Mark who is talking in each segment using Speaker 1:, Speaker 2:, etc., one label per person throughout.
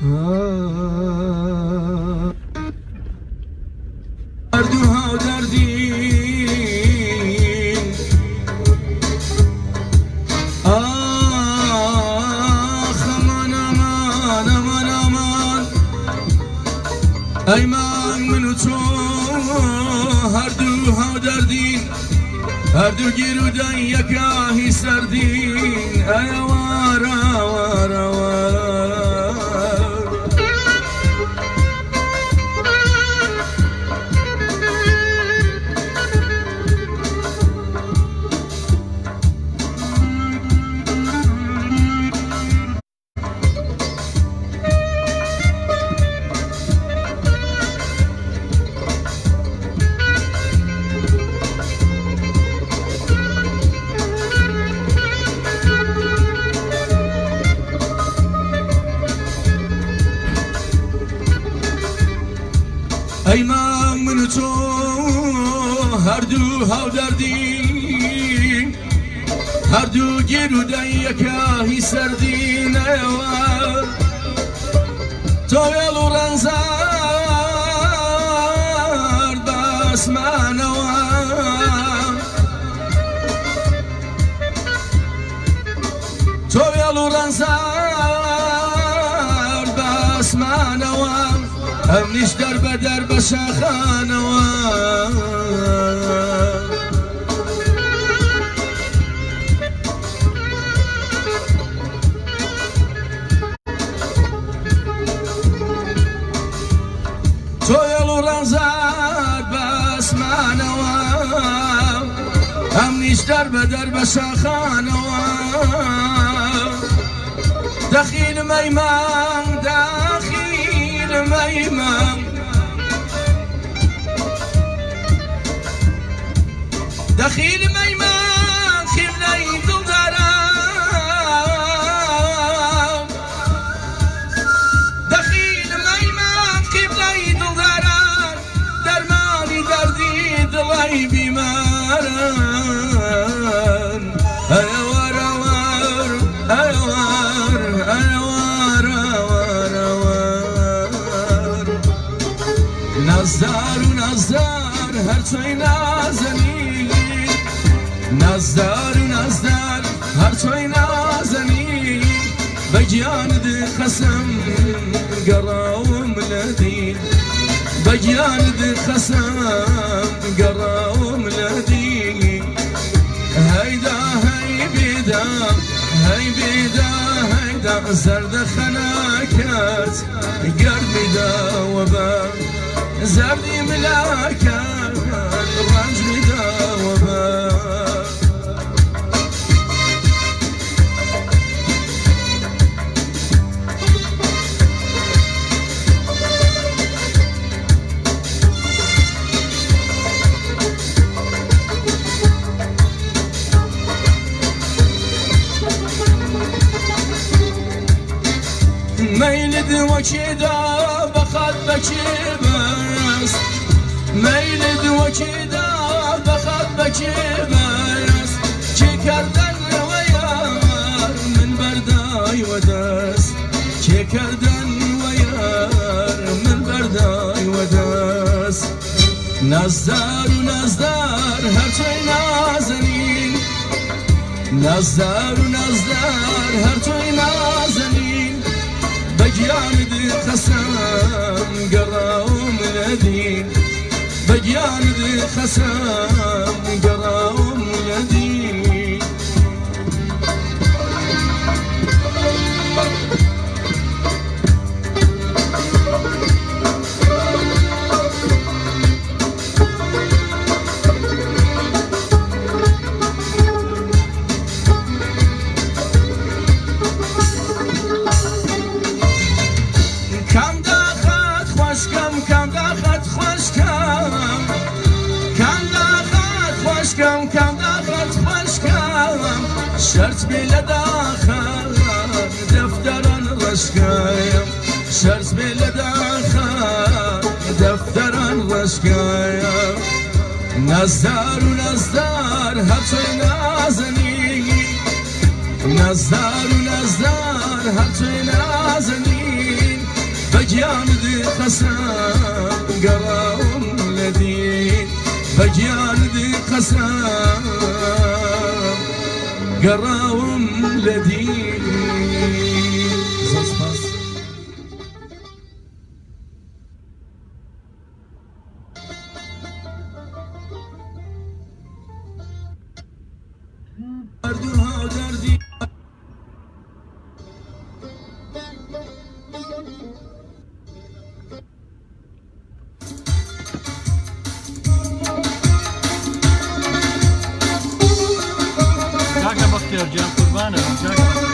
Speaker 1: دردوها و دردین آخ امان امان امان امان ای من و تو هر دوها و دردین هر دو گیرودن یکاهی سردین ای وار وار وار ای من و تو هر دو هاو دردین هر دو گیرودن یکاهی سردین ایوار تو یلو رنزار بس منوار تو یلو رنزار بس منوار امنیش در بدر بشاخانوار تو یلو رنزار بس منوار امنیش در بدر بشاخانوار دخیل میمان دخیل میمان دخیل میمان خیمنای دل دارم دخیل میمان خیمنای دل دارم درمانی دردی دلای بیمارم ایوار ایوار ایوار ایوار ایوار نزدار و نزدار هر توی نازنی نزدار و نزدار هر توی نازنی بگیان دی خسم قراوم لدین بگیان دی خسم قراوم لدین هيدا هي بيدا هي بيدا هيدا زرد خناكات قلبي دا وبا زردي ملاكات رجلي دا وبا ميلد وكيدا بخد بكيبس ميلد وكيدا بخد بكيبس كي كردن ويار من برداي ودس كي كردن ويار من برداي ودس نزدار ونزدار هر توي نازنين نزدار ونزدار هر توي نازنين بگیان دی خسم قراوم لدین بگیان دی خسم قراوم لدین شرط بلا داخل دفتران رشقايم شرط بلا داخل دفتران رشقايم نزدار ونزدار هرچه نازنی نزدار ونزدار هرچه نازنی فجيان قسم قراهم لدين فجيان قسم قراهم لدين دردها دردي
Speaker 2: جاكا بختيار جان قربانه جاكا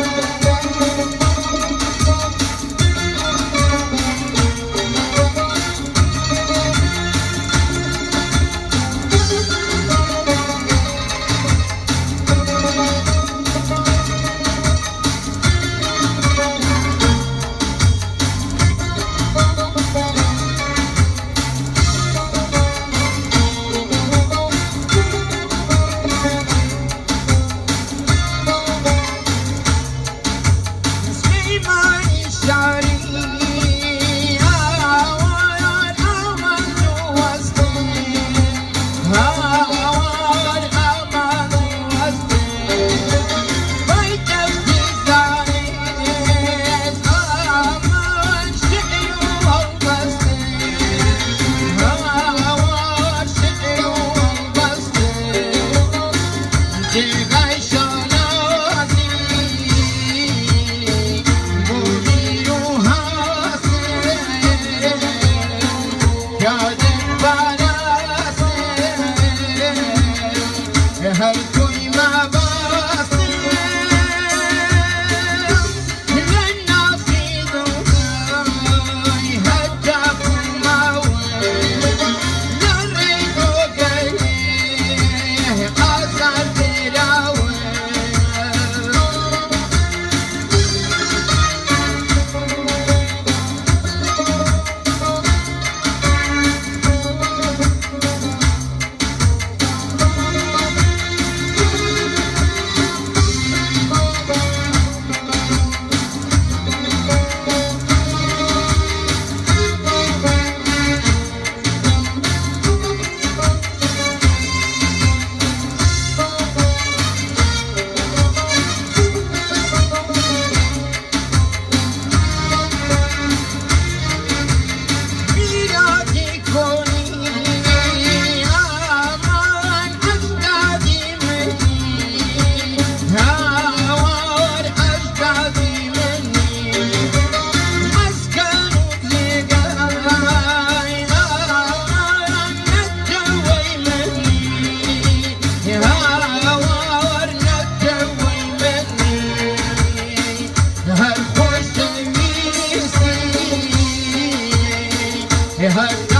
Speaker 3: her